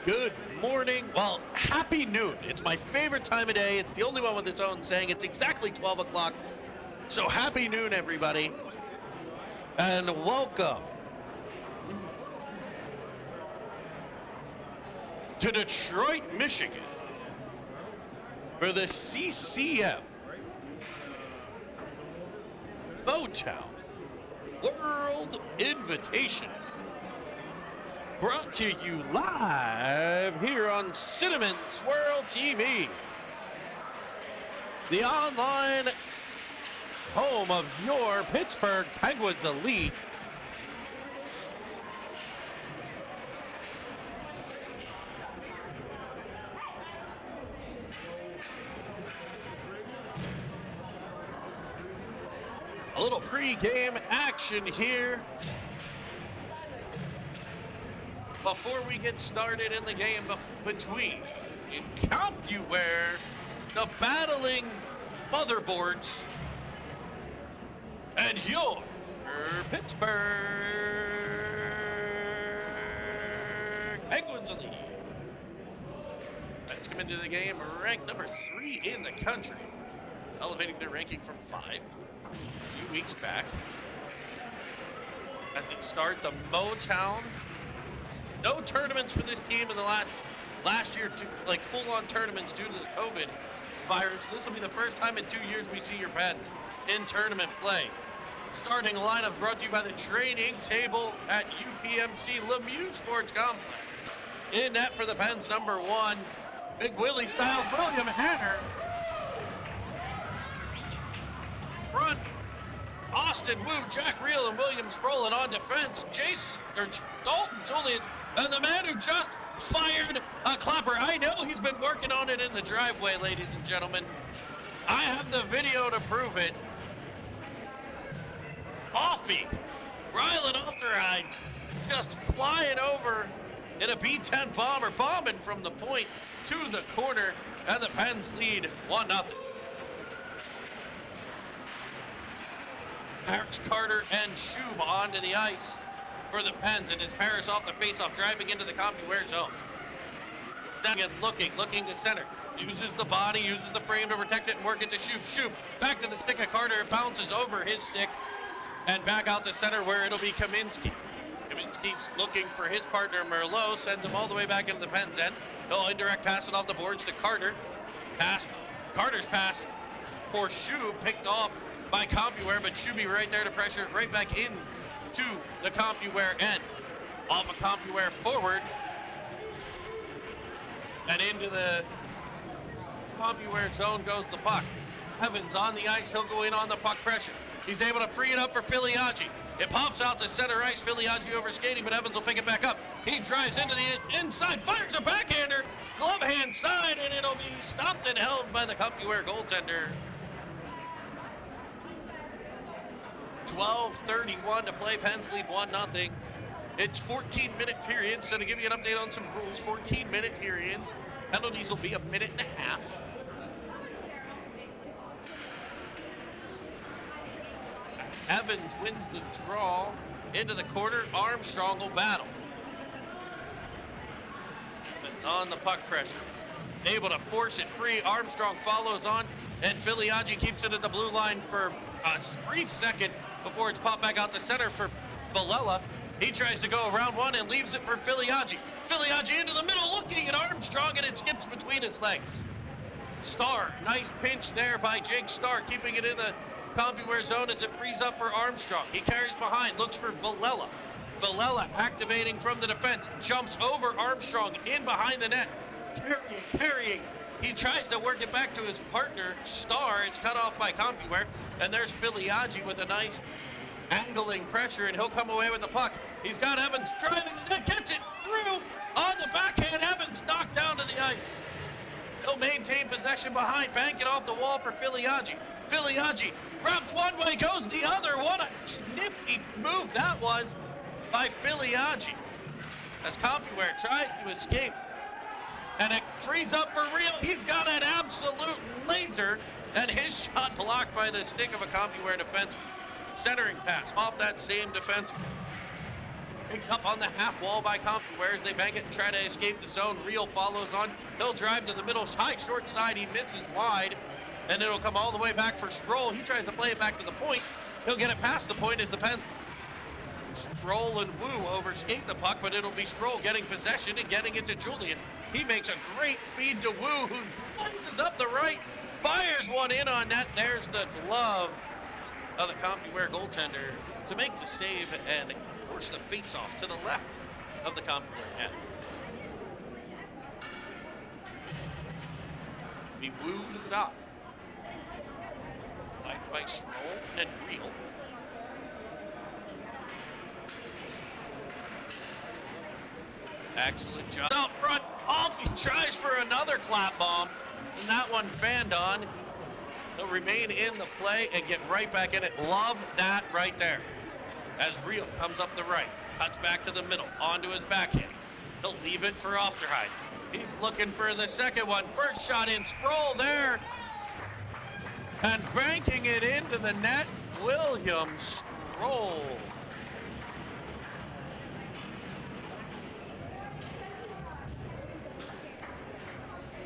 Good morning. Well, happy noon. It's my favorite time of day. It's the only one with its own saying. It's exactly 12 o'clock. So happy noon, everybody. And welcome to Detroit, Michigan for the CCM Motown World Invitational. Brought to you live here on Cinnamon Swirl TV, the online home of your Pittsburgh Penguins elite. A little pre-game action here before we get started in the game between Compuware, the battling motherboards, and your Pittsburgh Penguins elite. Let's come into the game ranked number 3 in the country, elevating their ranking from 5 a few weeks back as they start the Motown. No tournaments for this team in the last year, like full-on tournaments due to the COVID virus. This will be the first time in 2 years we see your Pens in tournament play. Starting lineup brought to you by the training table at UPMC Lemieux Sports Complex. In net for the Pens, number 1, Big Willie style, William Hanner. Front, Austin Wu, Jack Reel, and William Sproul. And on defense, Dalton Julius, and the man who just fired a clapper. I know he's been working on it in the driveway, ladies and gentlemen. I have the video to prove it. Offie, Rylan Alterheim, just flying over in a B-10 bomber, bombing from the point to the corner, and the Pens lead 1-0. Harris, Carter, and Shub onto the ice for the Pens, and it's Harris off the faceoff, driving into the Compuware zone. Down again, looking to center. Uses the body, uses the frame to protect it and work it to Shub. Shub back to the stick of Carter, it bounces over his stick and back out the center where it'll be Kaminsky. Kaminsky's looking for his partner, Merlot, sends him all the way back into the Pens end. He'll indirect pass it off the boards to Carter. Carter's pass for Shub, picked off by Compuware, but Shuby right there to pressure right back in to the Compuware end. Off a Compuware forward and into the Compuware zone goes the puck. Evans on the ice, he'll go in on the puck pressure. He's able to free it up for Filiaggi. It pops out to center ice, Filiaggi over skating, but Evans will pick it back up. He drives into the inside, fires a backhander, glove hand side, and it'll be stopped and held by the Compuware goaltender. 12:31 to play. Pens lead 1-0. It's 14-minute periods. So to give you an update on some rules, 14-minute periods. Penalties will be a minute and a half. As Evans wins the draw into the corner, Armstrong will battle. It's on the puck pressure. Able to force it free. Armstrong follows on, and Filiaggi keeps it at the blue line for a brief second before it's popped back out the center for Villela. He tries to go around one and leaves it for Filiaggi. Filiaggi into the middle looking at Armstrong, and it skips between his legs. Starr, nice pinch there by Jake Starr, keeping it in the Compuware zone as it frees up for Armstrong. He carries behind, looks for Villela. Villela activating from the defense, jumps over Armstrong in behind the net. Carrying. He tries to work it back to his partner, Starr. It's cut off by Compuware. And there's Filiaggi with a nice angling pressure, and he'll come away with the puck. He's got Evans driving the net, gets it through on the backhand. Evans knocked down to the ice. He'll maintain possession behind, bank it off the wall for Filiaggi. Filiaggi wraps one way, goes the other. What a nifty move that was by Filiaggi as Compuware tries to escape. And it frees up for Real. He's got an absolute laser, and his shot blocked by the stick of a Compuware defenseman. Centering pass off that same defense. Picked up on the half wall by Compuware as they bank it and try to escape the zone. Real follows on. He'll drive to the middle, high short side. He misses wide, and it'll come all the way back for Sproul. He tries to play it back to the point. He'll get it past the point as the Pens. Sproul and Wu overskate the puck, but it'll be Sproul getting possession and getting it to Julius. He makes a great feed to Wu, who slices up the right, fires one in on net. There's the glove of the Compuware goaltender to make the save and force the face-off to the left of the Compuware net. We Wu to the dot. Liked by Sproul and Real. Excellent job. Out front, off he tries for another clap bomb, and that one fanned on. He'll remain in the play and get right back in it. Love that right there. As Real comes up the right, cuts back to the middle, onto his backhand. He'll leave it for Ofterheide. He's looking for the second one. First shot in, Sproul there. And banking it into the net, William Sproul.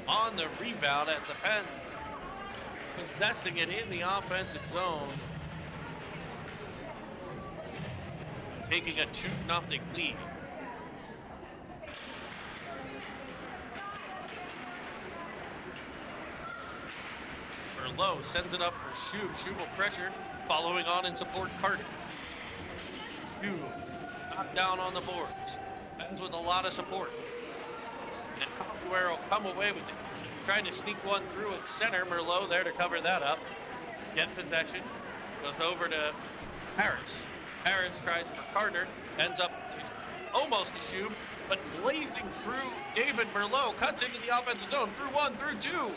On the rebound at the Pens, possessing it in the offensive zone, taking a 2-0 lead. Merlot sends it up for Shub. Shub will pressure, following on in support Carter. Shub knocked down on the boards. Pens with a lot of support. And Compuware will come away with it. Trying to sneak one through at center. Merlot there to cover that up. Get possession. Goes over to Harris. Harris tries for Carter. Ends up almost to Shub, but blazing through David Merlot. Cuts into the offensive zone. Through one, through two.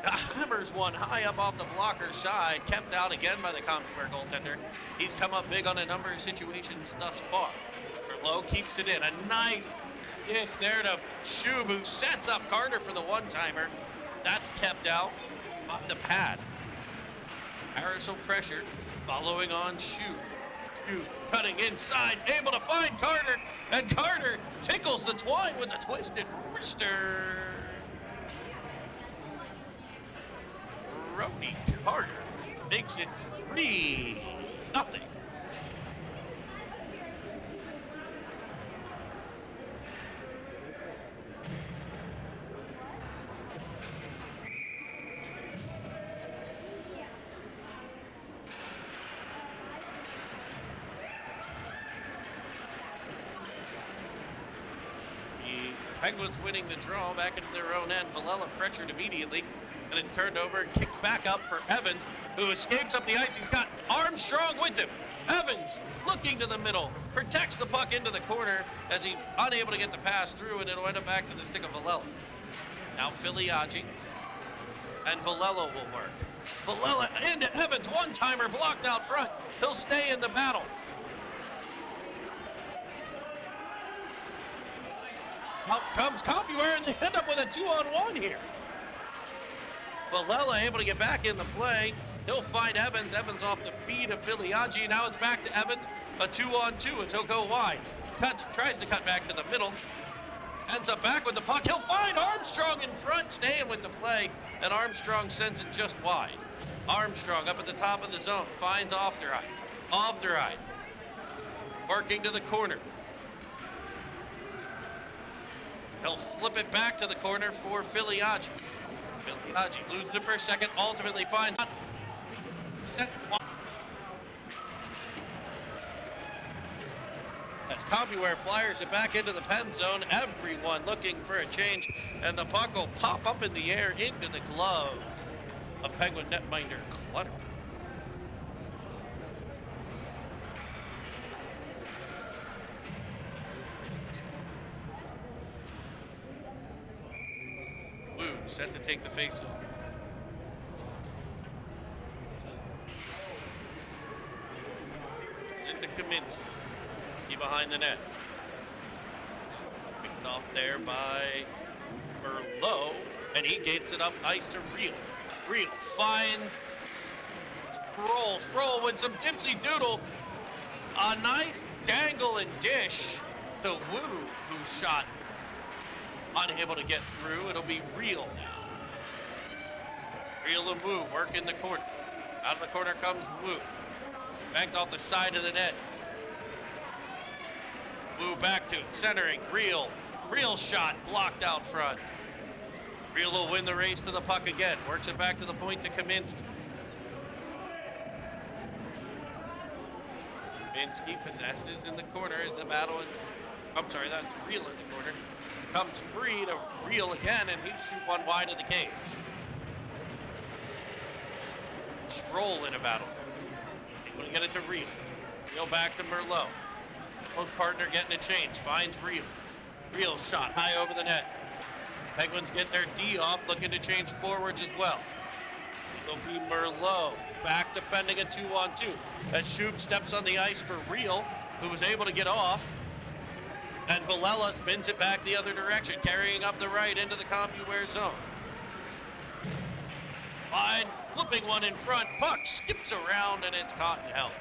Hammers one high up off the blocker side. Kept out again by the Compuware goaltender. He's come up big on a number of situations thus far. Merlot keeps it in. A nice dish there to Shub, who sets up Carter for the one-timer. That's kept out on the pad. Harris will pressure, following on Shub. Shub cutting inside, able to find Carter, and Carter tickles the twine with a twisted wrister. Brody Carter makes it 3-0. Penguins winning the draw back into their own end. Villela pressured immediately, and it's turned over and kicked back up for Evans, who escapes up the ice. He's got Armstrong with him. Evans looking to the middle, protects the puck into the corner as he's unable to get the pass through, and it'll end up back to the stick of Villela. Now Filiaggi and Villela will work. Villela into Evans, one-timer blocked out front. He'll stay in the battle. Out comes Compuware, and they end up with a 2-on-1 here. Villela able to get back in the play. He'll find Evans. Evans off the feed of Filiaggi. Now it's back to Evans. A 2-on-2 as he'll go wide. Tries to cut back to the middle. Ends up back with the puck. He'll find Armstrong in front, staying with the play, and Armstrong sends it just wide. Armstrong up at the top of the zone. Finds Ofterheide. Ofterheide working to the corner. He'll flip it back to the corner for Filiaggi. Filiaggi loses it for a second, ultimately finds as Compuware flyers it back into the pen zone. Everyone looking for a change, and the puck will pop up in the air into the glove of Penguin netminder Clutter. Set to take the face-off. Into Kaminsky. Kaminsky behind the net. Picked off there by Merlot, and he gets it up ice to Real. Real finds Sproul. Sproul with some dipsy doodle. A nice dangle and dish to Wu, who shot unable to get through. It'll be Real now. Real and Wu work in the corner. Out of the corner comes Wu. Banked off the side of the net. Wu back to it, centering. Real shot blocked out front. Real will win the race to the puck again. Works it back to the point to Kaminsky. Kaminsky possesses in the corner as the battle is... I'm sorry, that's Real in the corner. Comes free to Real again, and he shoot one wide of the cage. Sproul in a battle. Able to get it to Real. Real back to Merlot. Close partner getting a change. Finds Real. Real shot high over the net. Penguins get their D off, looking to change forwards as well. It'll be Merlot back defending a 2-on-2. As Shub steps on the ice for Real, who was able to get off. And Villela spins it back the other direction, carrying up the right into the Compuware zone. Fine, flipping one in front. Puck skips around and it's caught and held.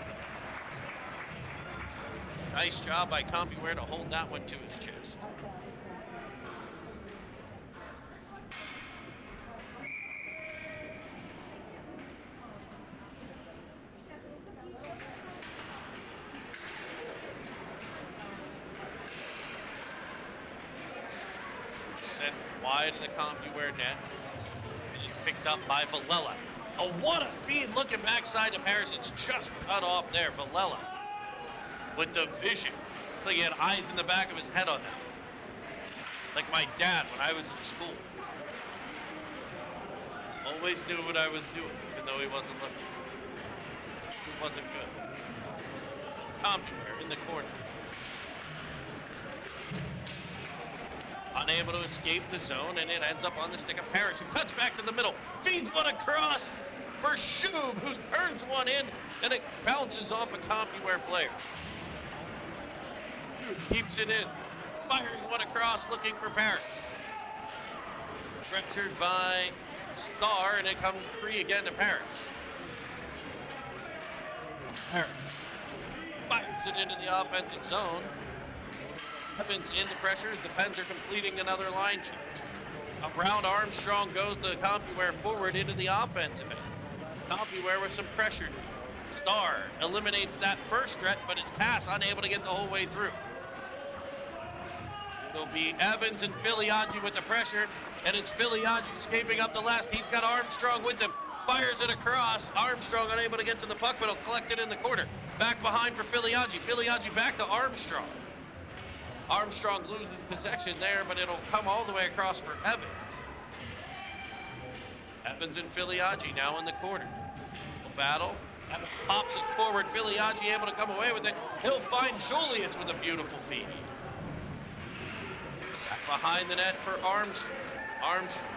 Nice job by Compuware to hold that one to his chest. Sent wide of the Compuware net. And it's picked up by Villela. Oh, what a feed looking backside of Paris. It's just cut off there. Villela with the vision. It's like he had eyes in the back of his head on that. Like my dad when I was in school. Always knew what I was doing, even though he wasn't looking. It wasn't good. Compuware in the corner. Unable to escape the zone, and it ends up on the stick of Paris, who cuts back to the middle. Feeds one across for Shub, who turns one in, and it bounces off a Compuware player. Shub keeps it in. Firing one across, looking for Paris. Pressured by Star, and it comes free again to Paris. Paris fires it into the offensive zone. Evans in the pressure as the Pens are completing another line change. Around Armstrong goes the Compuware forward into the offensive end. Compuware with some pressure. Star eliminates that first threat, but it's pass unable to get the whole way through. It'll be Evans and Filiaggi with the pressure, and it's Filiaggi escaping up the last. He's got Armstrong with him. Fires it across. Armstrong unable to get to the puck, but he'll collect it in the corner. Back behind for Filiaggi. Filiaggi back to Armstrong. Armstrong loses possession there, but it'll come all the way across for Evans. Evans and Filiaggi now in the corner. A battle. Evans pops it forward. Filiaggi able to come away with it. He'll find Julius with a beautiful feed. Back behind the net for Armstrong. Armstrong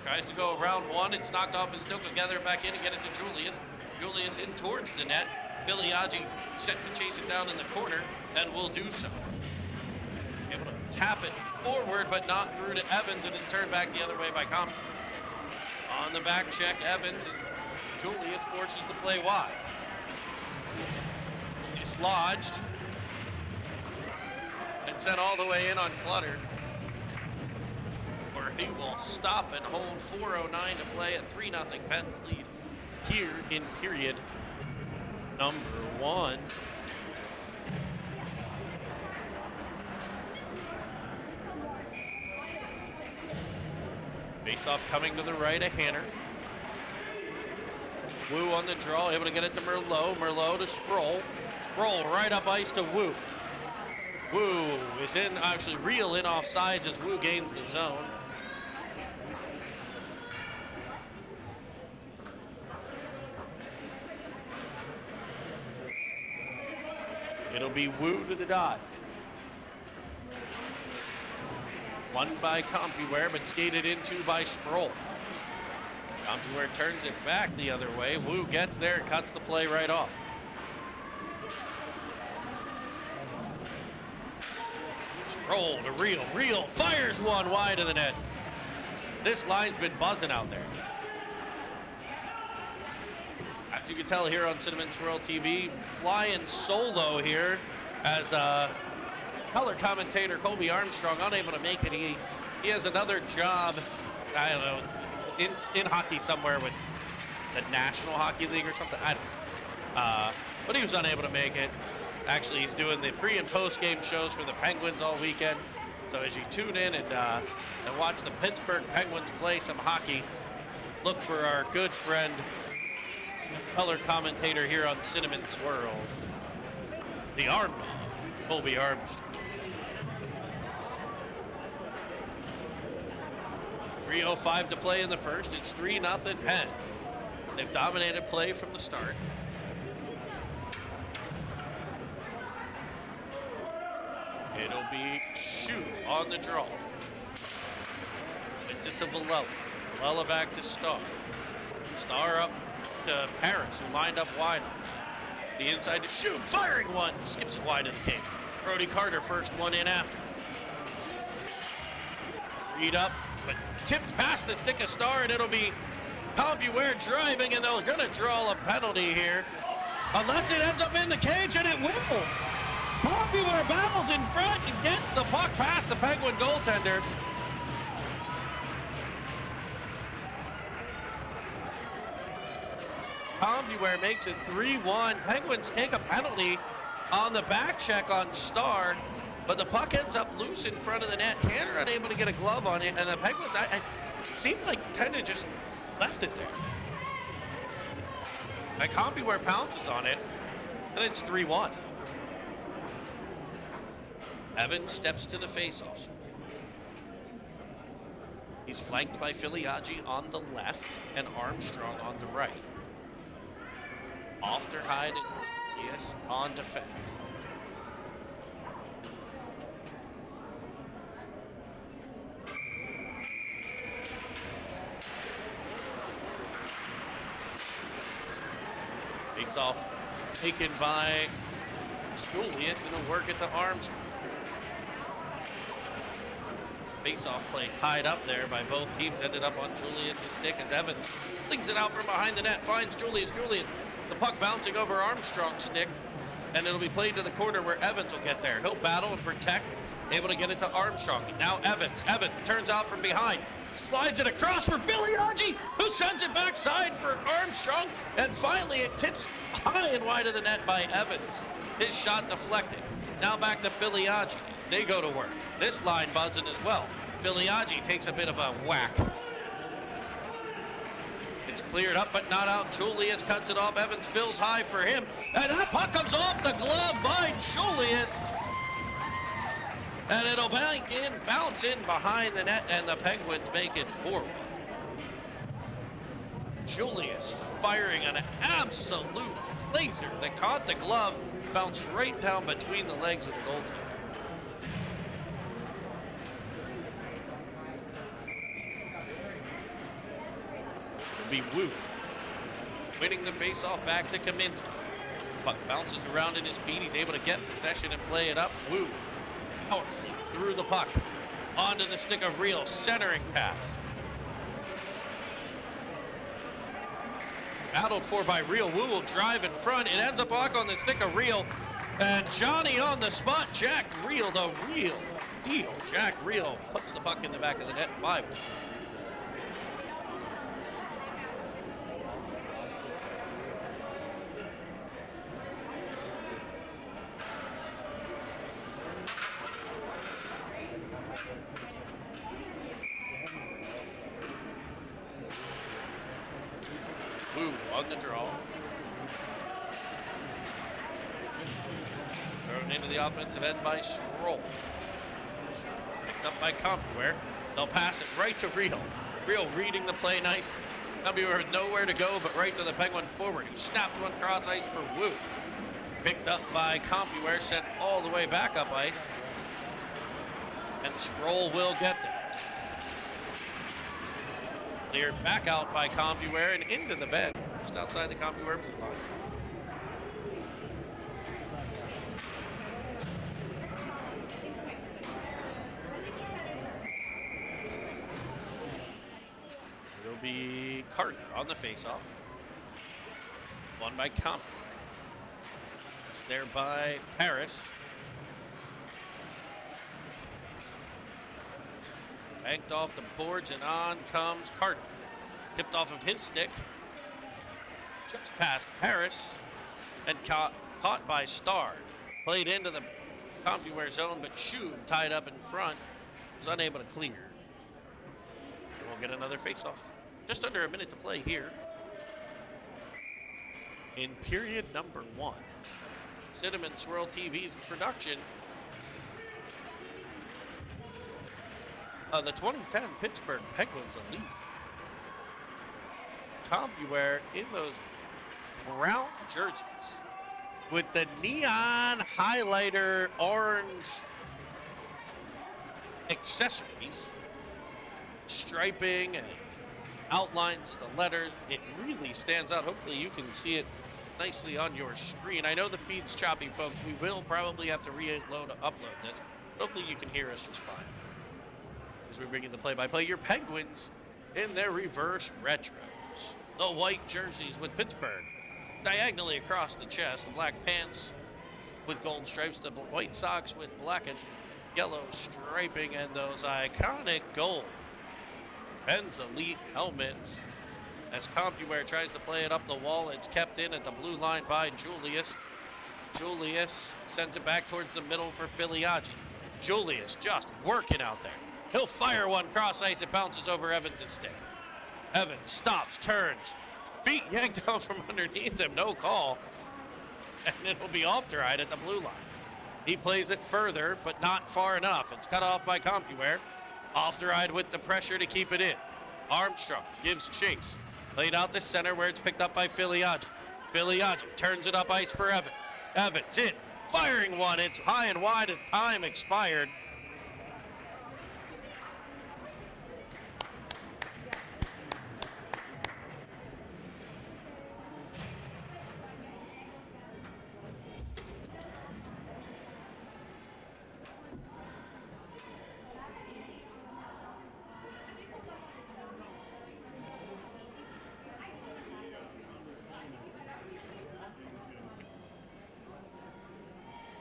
tries to go around one. It's knocked off and still together back in and get it to Julius. Julius in towards the net. Filiaggi set to chase it down in the corner and will do so. Able to tap it forward, but not through to Evans, and it's turned back the other way by Comp. On the back check, Evans, as Julius forces the play wide. Dislodged. And sent all the way in on Clutter. Where he will stop and hold 4:09 to play, a 3-0 Pens lead here in period number 1. Face-off coming to the right of Hanner. Wu on the draw, able to get it to Merlot. Merlot to Sproul. Sproul right up ice to Wu. Wu is in, actually Real in offsides as Wu gains the zone. It'll be Wu to the dot. Won by Compuware, but skated into by Sproul. Compuware turns it back the other way. Wu gets there and cuts the play right off. Sproul to Real. Real fires one wide of the net. This line's been buzzing out there. That's you can tell here on Cinnamon Swirl TV, flying solo here as color commentator Colby Armstrong unable to make it. He has another job, I don't know, in hockey somewhere with the National Hockey League or something. I don't know. But he was unable to make it. Actually, he's doing the pre and post game shows for the Penguins all weekend. So as you tune in and watch the Pittsburgh Penguins play some hockey, look for our good friend, color commentator here on Cinnamon Swirl, the Arm Dog, Colby Armstrong. 3:05 to play in the first. It's 3-0 Penn. They've dominated play from the start. It'll be shoot on the draw. It's to Villela. Villela back to Starr. Starr up to Paris, who lined up wide. The inside to shoot. Firing one. Skips it wide of the cage. Brody Carter first one in after. Read up, but tipped past the stick of Starr, and it'll be Compuware driving, and they're going to draw a penalty here. Unless it ends up in the cage, and it will. Compuware battles in front and gets the puck past the Penguin goaltender. Compuware makes it 3-1. Penguins take a penalty on the back check on Starr, but the puck ends up loose in front of the net. Canner unable to get a glove on it, and the Penguins, it seemed like kind of just left it there. And Compuware pounces on it, and it's 3-1. Evans steps to the faceoff. He's flanked by Filiaggi on the left and Armstrong on the right. Ofterhide and Julius on defense. Face-off taken by Julius, and a work at the Armstrong. Face-off play tied up there by both teams, ended up on Julius' stick as Evans flings it out from behind the net, finds Julius. The puck bouncing over Armstrong's stick, and it'll be played to the corner where Evans will get there. He'll battle and protect, able to get it to Armstrong. Now Evans turns out from behind, slides it across for Filiaggi, who sends it backside for Armstrong, and finally it tips high and wide of the net by Evans. His shot deflected. Now back to Filiaggi as they go to work. This line buzzing as well. Filiaggi takes a bit of a whack. It's cleared up but not out. Julius cuts it off. Evans fills high for him. And that puck comes off the glove by Julius. And it'll bounce in behind the net, and the Penguins make it 4-1. Julius firing an absolute laser that caught the glove, bounced right down between the legs of the goaltender. It'll be Wu winning the faceoff back to Kaminsky. Puck bounces around in his feet. He's able to get possession and play it up. Wu powerfully through the puck onto the stick of Real, centering pass. Battled for by Real. Wu will drive in front. It ends up back on the stick of Real. And Johnny on the spot. Jack Real, the real deal. Jack Real puts the puck in the back of the net. 5-1. Wu on the draw. Thrown into the offensive end by Stroll. Picked up by Compuware. They'll pass it right to Real. Real reading the play nicely. Compuware with nowhere to go but right to the Penguin forward, who snaps one cross ice for Wu. Picked up by Compuware, sent all the way back up ice. And Stroll will get there. Cleared back out by Compuware and into the bed, just outside the Compuware blue line. It'll be Carter on the faceoff. Won by Compuware. It's there by Paris. Banked off the boards and on comes Carter. Tipped off of his stick. Just past Paris and caught by Star. Played into the Compuware zone, but Shub tied up in front was unable to clear. We'll get another face-off. Just under a minute to play here in period number 1. Cinnamon Swirl TV's production of the 2010 Pittsburgh Penguins Elite. Compuware in those brown jerseys with the neon highlighter orange accessories, striping and outlines of the letters. It really stands out. Hopefully you can see it nicely on your screen. I know the feed's choppy, folks. We will probably have to upload this. Hopefully you can hear us just fine. As we bring in the play-by-play, your Penguins in their reverse retros. The white jerseys with Pittsburgh diagonally across the chest, the black pants with gold stripes, the white socks with black and yellow striping, and those iconic gold Pens Elite helmets. As Compuware tries to play it up the wall, it's kept in at the blue line by Julius. Julius sends it back towards the middle for Filiaggi. Julius just working out there. He'll fire one cross ice. It bounces over Evans' stick. Evans stops, turns, feet yanked out from underneath him. No call. And it'll be off the right at the blue line. He plays it further, but not far enough. It's cut off by Compuware. Off the ride with the pressure to keep it in. Armstrong gives chase. Played out the center where it's picked up by Filiaggi. Filiaggi turns it up ice for Evans. Evans in, firing one. It's high and wide as time expired.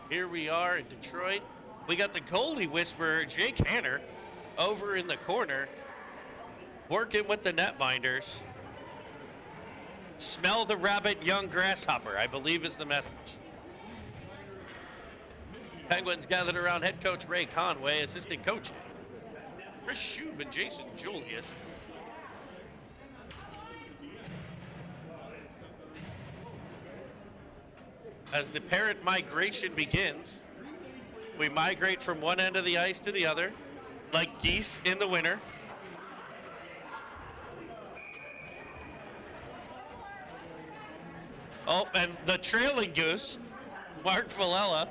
Here we are in Detroit. We got the goalie whisperer, Jake Hanner, over in the corner, working with the netminders. Smell the rabbit, young grasshopper, I believe is the message. Penguins gathered around head coach Ray Conway, assistant coach Chris Shub and Jason Julius. As the parent migration begins, we migrate from one end of the ice to the other, like geese in the winter. Oh, and the trailing goose, Mark Villella.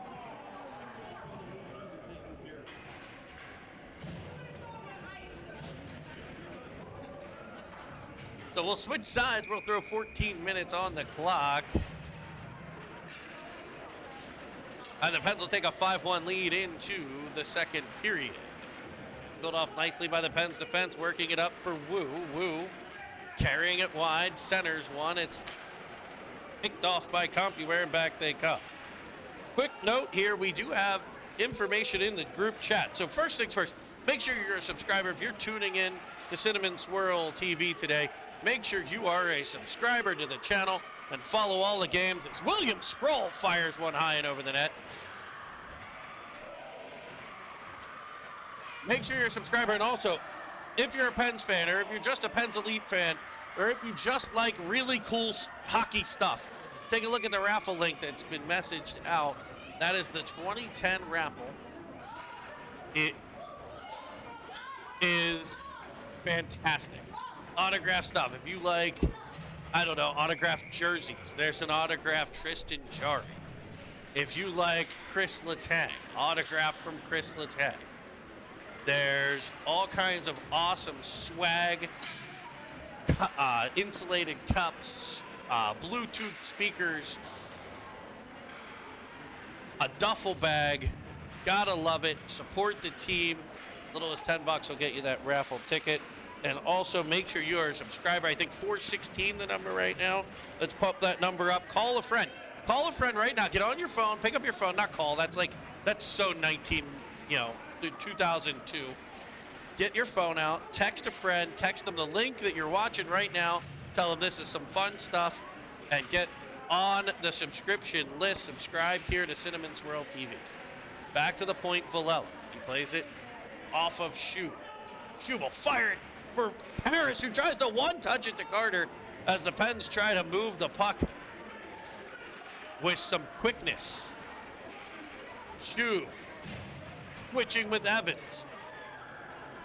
So we'll switch sides. We'll throw 14 minutes on the clock. And the Pens will take a 5-1 lead into the second period. Built off nicely by the Pens defense, working it up for Wu. Wu carrying it wide, centers one. It's picked off by Compuware, and back they come. Quick note here, we do have information in the group chat. So first things first, make sure you're a subscriber. If you're tuning in to Cinnamon Swirl TV today, make sure you are a subscriber to the channel and follow all the games. As William Sproul fires one high and over the net. Make sure you're a subscriber, and also, if you're a Pens fan, or if you're just a Pens Elite fan, or if you just like really cool hockey stuff, take a look at the raffle link that's been messaged out. That is the 2010 raffle. It is fantastic. Autograph stuff. If you like, I don't know, autographed jerseys, there's an autographed Tristan Jarry. If you like Chris Letang, autograph from Chris Letang. There's all kinds of awesome swag, insulated cups, Bluetooth speakers, a duffel bag. Gotta love it. Support the team. Little as $10 will get you that raffle ticket. And also make sure you are a subscriber. I think 416 the number right now. Let's pump that number up. Call a friend. Call a friend right now. Get on your phone. Pick up your phone. Not call. That's so 2002. Get your phone out. Text a friend. Text them the link that you're watching right now. Tell them this is some fun stuff. And get on the subscription list. Subscribe here to Cinnamon Swirl TV. Back to the point, Villela. He plays it off of Shu. Shu will fire it for Paris, who tries to one-touch it to Carter as the Pens try to move the puck with some quickness. Shu switching with Evans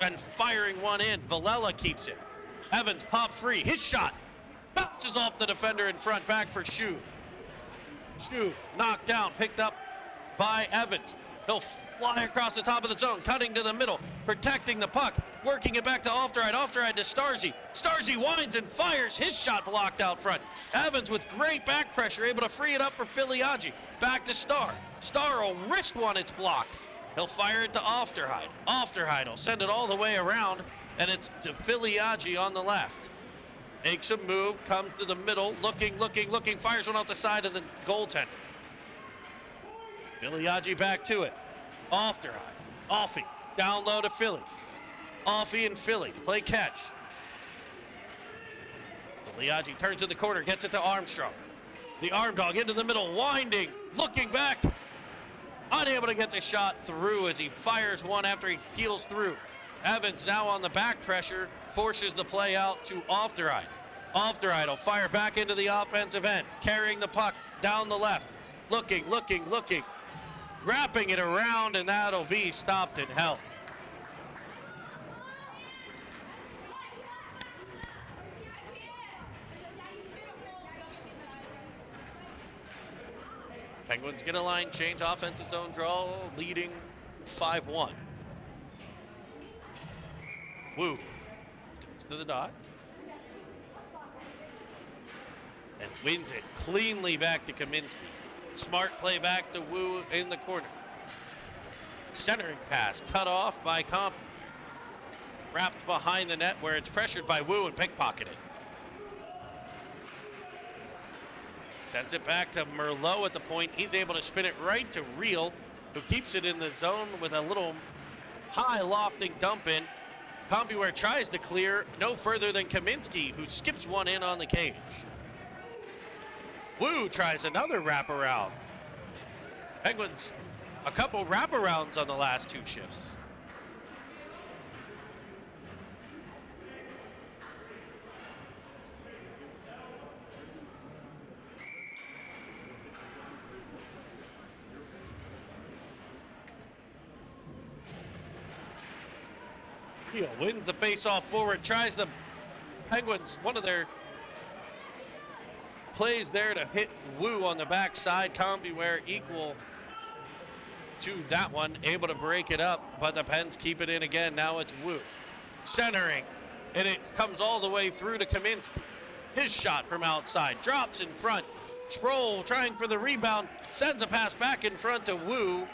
and firing one in. Villela keeps it. Evans pop free. His shot bounces off the defender in front. Back for Shu. Shu knocked down, picked up by Evans. He'll fly across the top of the zone, cutting to the middle, protecting the puck, working it back to Ofteride. Ofteride to Starzy. Starzy winds and fires. His shot blocked out front. Evans with great back pressure, able to free it up for Filiaggi. Back to Star. Star will wrist one. It's blocked. He'll fire it to Ofteride. Ofteride will send it all the way around, and it's to Filiaggi on the left. Makes a move, comes to the middle, looking, fires one out the side of the goaltender. Filiaggi back to it. Ofteride. Offie. Down low to Philly. Offie and Philly. Play catch. Filiaggi turns in the corner. Gets it to Armstrong. The arm dog into the middle. Winding. Looking back. Unable to get the shot through as he fires one after he peels through. Evans now on the back pressure. Forces the play out to Ofteride. Ofteride will fire back into the offensive end. Carrying the puck down the left. Looking. Wrapping it around, and that'll be stopped and held. Penguins get a line change, offensive zone draw, leading 5-1. Wu sticks to the dot. And wins it cleanly back to Kaminsky. Smart play back to Wu in the corner. Centering pass cut off by Comp. Wrapped behind the net where it's pressured by Wu and pickpocketed. Sends it back to Merlot at the point. He's able to spin it right to Real, who keeps it in the zone with a little high lofting dump in. Compuware tries to clear no further than Kaminsky, who skips one in on the cage. Wu tries another wraparound. Penguins, a couple wraparounds on the last two shifts. Heel wins the face-off forward, tries the Penguins, one of their plays there to hit Wu on the backside. Compuware equal to that one, able to break it up, but the Pens keep it in again. Now it's Wu centering, and it comes all the way through to Kaminsky. His shot from outside drops in front. Sproul trying for the rebound, sends a pass back in front to Wu,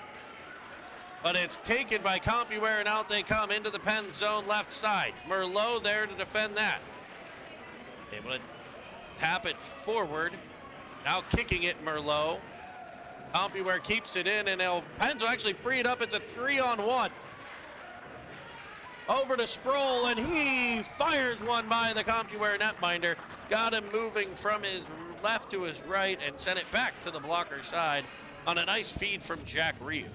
but it's taken by Compuware, and out they come into the Pens zone left side. Merlot there to defend that. Able to tap it forward. Now kicking it, Merlot. Compuware keeps it in, and Pens will actually free it up. It's a 3-on-1. Over to Sproul, and he fires one by the Compuware netminder. Got him moving from his left to his right and sent it back to the blocker side on a nice feed from Jack Reeve.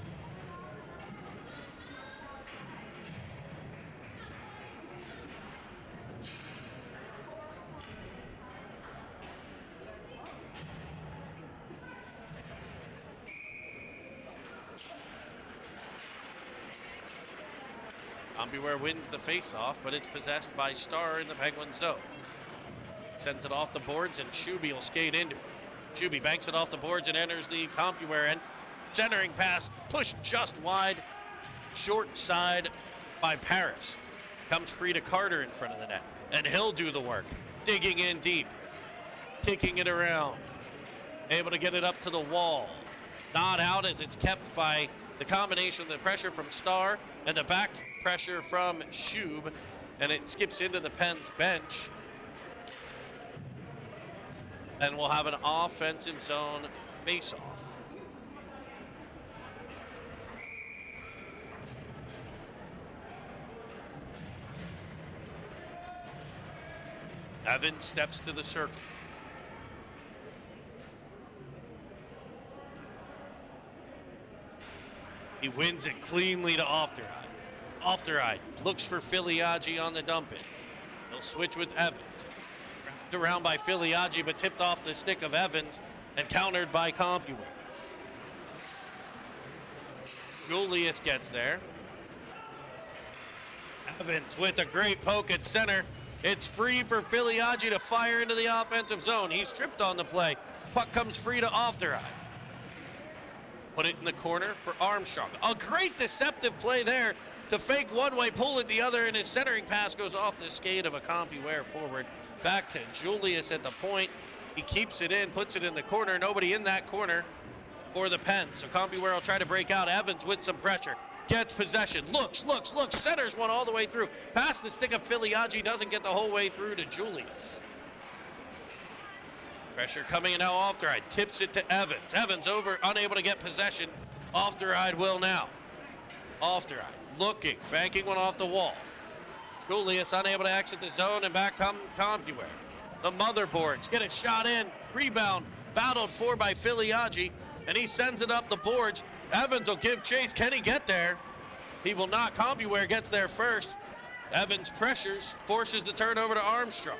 Compuware wins the face-off, but it's possessed by Star in the Penguin zone. Sends it off the boards, and Shuby will skate into it. Shuby banks it off the boards and enters the Compuware end. Centering pass, pushed just wide, short side by Paris. Comes free to Carter in front of the net, and he'll do the work. Digging in deep, kicking it around. Able to get it up to the wall. Not out as it's kept by the combination of the pressure from Star and the back pressure from Shub. and it skips into the Penn's bench. And we'll have an offensive zone face-off. Evans steps to the circle. He wins it cleanly to Ofteride. Ofteride looks for Filiaggi on the dump in. He'll switch with Evans. Wrapped around by Filiaggi, but tipped off the stick of Evans and countered by Compuware. Julius gets there. Evans with a great poke at center. It's free for Filiaggi to fire into the offensive zone. He's tripped on the play. Puck comes free to Ofteride. Put it in the corner for Armstrong. A great deceptive play there to fake one way, pull it the other, and his centering pass goes off the skate of a Compuware forward. Back to Julius at the point. He keeps it in, puts it in the corner. Nobody in that corner for the Pen. So Compuware will try to break out. Evans with some pressure. Gets possession. Looks. Centers one all the way through. Past the stick of Filiaggi. Doesn't get the whole way through to Julius. Pressure coming in now off the ride. Tips it to Evans. Evans over, unable to get possession. Off the ride will now. Off the ride. Looking. Banking one off the wall. Julius unable to exit the zone, and back come Compuware. The motherboards get a shot in. Rebound. Battled for by Filiaggi, and he sends it up the boards. Evans will give chase. Can he get there? He will not. Compuware gets there first. Evans pressures, forces the turnover to Armstrong.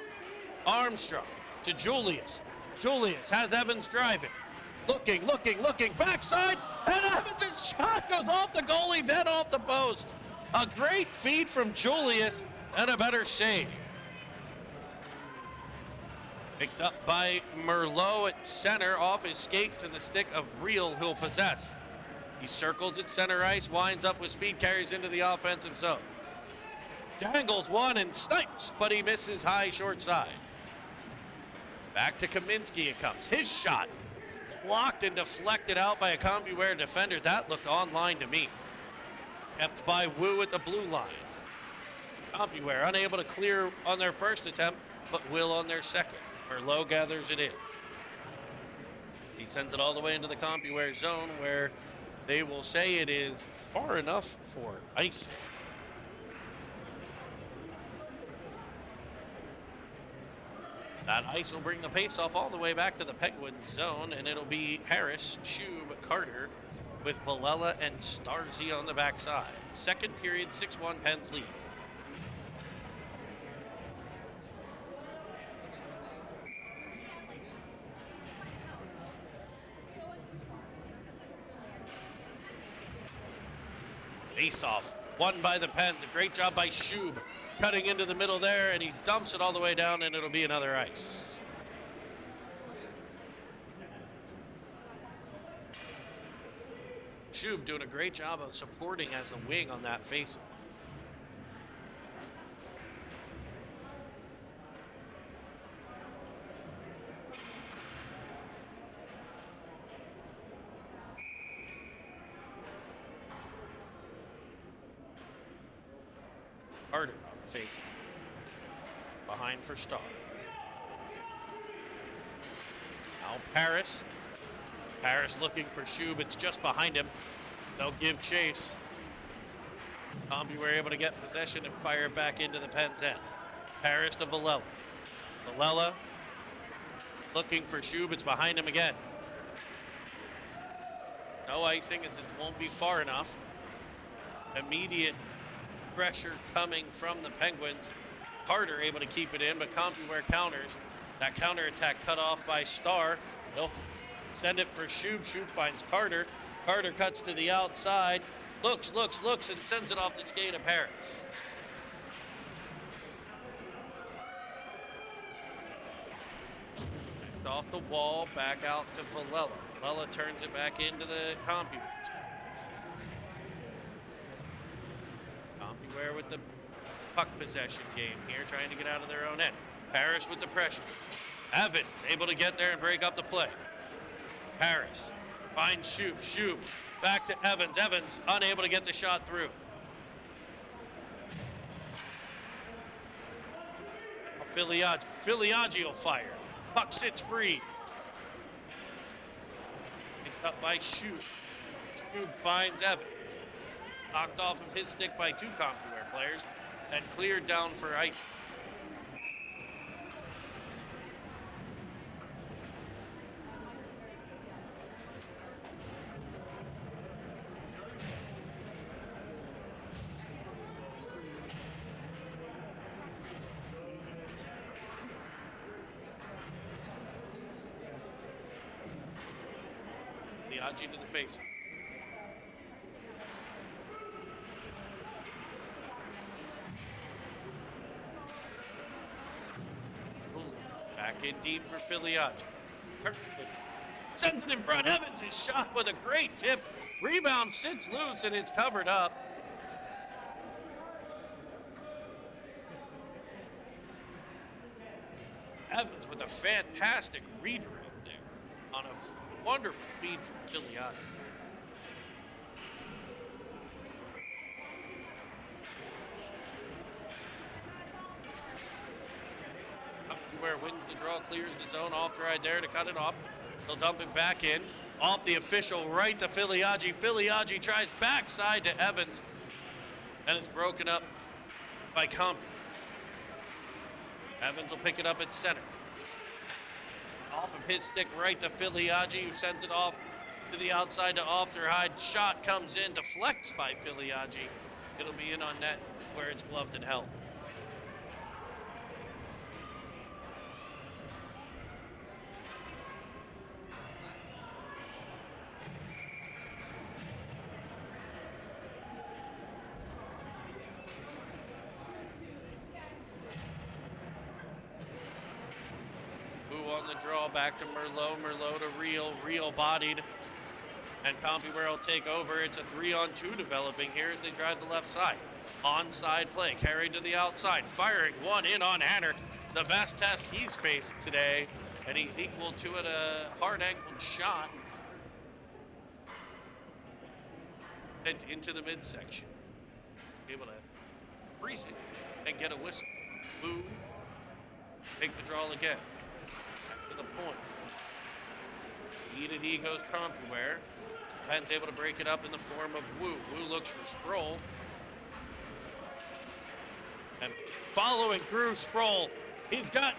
Armstrong to Julius. Julius has Evans driving. Looking. Backside, and Evans' shot goes off the goalie, then off the post. A great feed from Julius and a better save. Picked up by Merlot at center, off his skate to the stick of Real, who'll possess. He circles at center ice, winds up with speed, carries into the offensive zone. Dangles one and snipes, but he misses high short side. Back to Kaminsky it comes. His shot blocked and deflected out by a Compuware defender. That looked online to me. Kept by Wu at the blue line. Compuware unable to clear on their first attempt, but will on their second. Merlot gathers it in. He sends it all the way into the Compuware zone, where they will say it is far enough for icing. That ice will bring the pace-off all the way back to the Penguins zone, and it'll be Harris, Shub, Carter, with Balella and Starzy on the backside. Second period, 6-1 Pens lead. Face-off, won by the Pens. A great job by Shub, cutting into the middle there, and he dumps it all the way down, and it'll be another ice. Shub doing a great job of supporting as the wing on that face-off. Carter on the face. Behind for Starr. Now Paris. Paris looking for Shub. It's just behind him. They'll give chase. Compuware able to get possession and fire it back into the Pens end. Paris to Villela. Villela looking for Shub. It's behind him again. No icing, as it won't be far enough. Immediate pressure coming from the Penguins. Carter able to keep it in, but Compuware counters. That counterattack cut off by Starr. They'll send it for Shub. Shub finds Carter. Carter cuts to the outside. Looks, and sends it off the skate of Harris. Off the wall, back out to Villela. Villela turns it back into the Compuware. Compuware with the puck possession game here, trying to get out of their own end. Paris with the pressure. Evans able to get there and break up the play. Paris finds Shub. Shub back to Evans. Evans unable to get the shot through. Filiaggi. Filiaggi will fire. Puck sits free. Picked up by Shub. Shub finds Evans. Knocked off of his stick by two Compuware players and cleared down for ice. Filiaggi to the face. Back in deep for Filiaggi. Turns it. Sends it in front. Evans is shot with a great tip. Rebound sits loose and it's covered up. Evans with a fantastic reader out there on a wonderful feed from Filiaggi. Compuware wins the draw, clears the zone, off the right there to cut it off. They'll dump it back in. Off the official, right to Filiaggi. Filiaggi tries backside to Evans. And it's broken up by Comp. Evans will pick it up at center. Off of his stick, right to Filiaggi, who sends it off to the outside to Ofterhide. Shot comes in, deflects by Filiaggi. It'll be in on net where it's gloved and held. On the draw, back to Merlot. Merlot to Real. Real bodied. And Compuware will take over. It's a 3-on-2 developing here as they drive the left side. Onside play. Carried to the outside. Firing one in on Hanner. The best test he's faced today. And he's equal to it, a hard-angled shot. And into the midsection. Able to freeze it and get a whistle. Boo. Take the draw again. To the point. E goes Compuware. Penn's able to break it up in the form of Wu. Wu looks for Sproul. And following through Sproul, he's got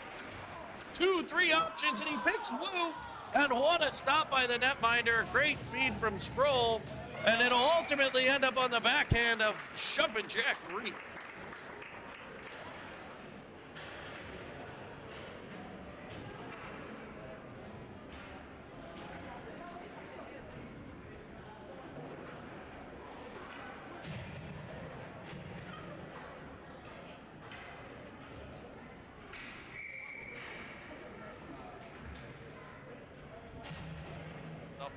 2-3 options and he picks Wu. And what a stop by the netminder. Great feed from Sproul. And it'll ultimately end up on the backhand of Jumpin' Jack Reed.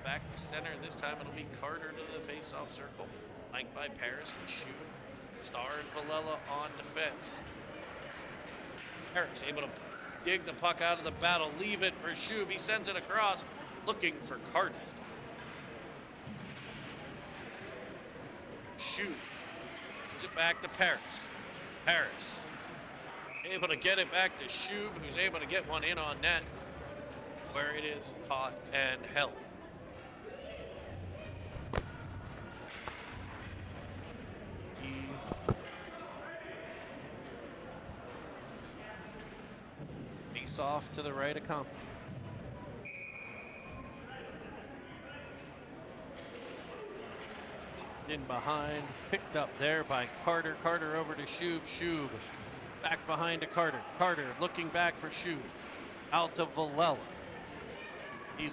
Back to center. This time it'll be Carter to the face-off circle. Flanked by Paris and Shub. Star and Villela on defense. Paris able to dig the puck out of the battle. Leave it for Shub. He sends it across. Looking for Carter. Shub. Gives it back to Paris. Paris. Able to get it back to Shub, who's able to get one in on net. Where it is caught and held. Off to the right of Comp. In behind, picked up there by Carter. Carter over to Shub. Shub back behind to Carter. Carter looking back for Shub. Out to Villela. He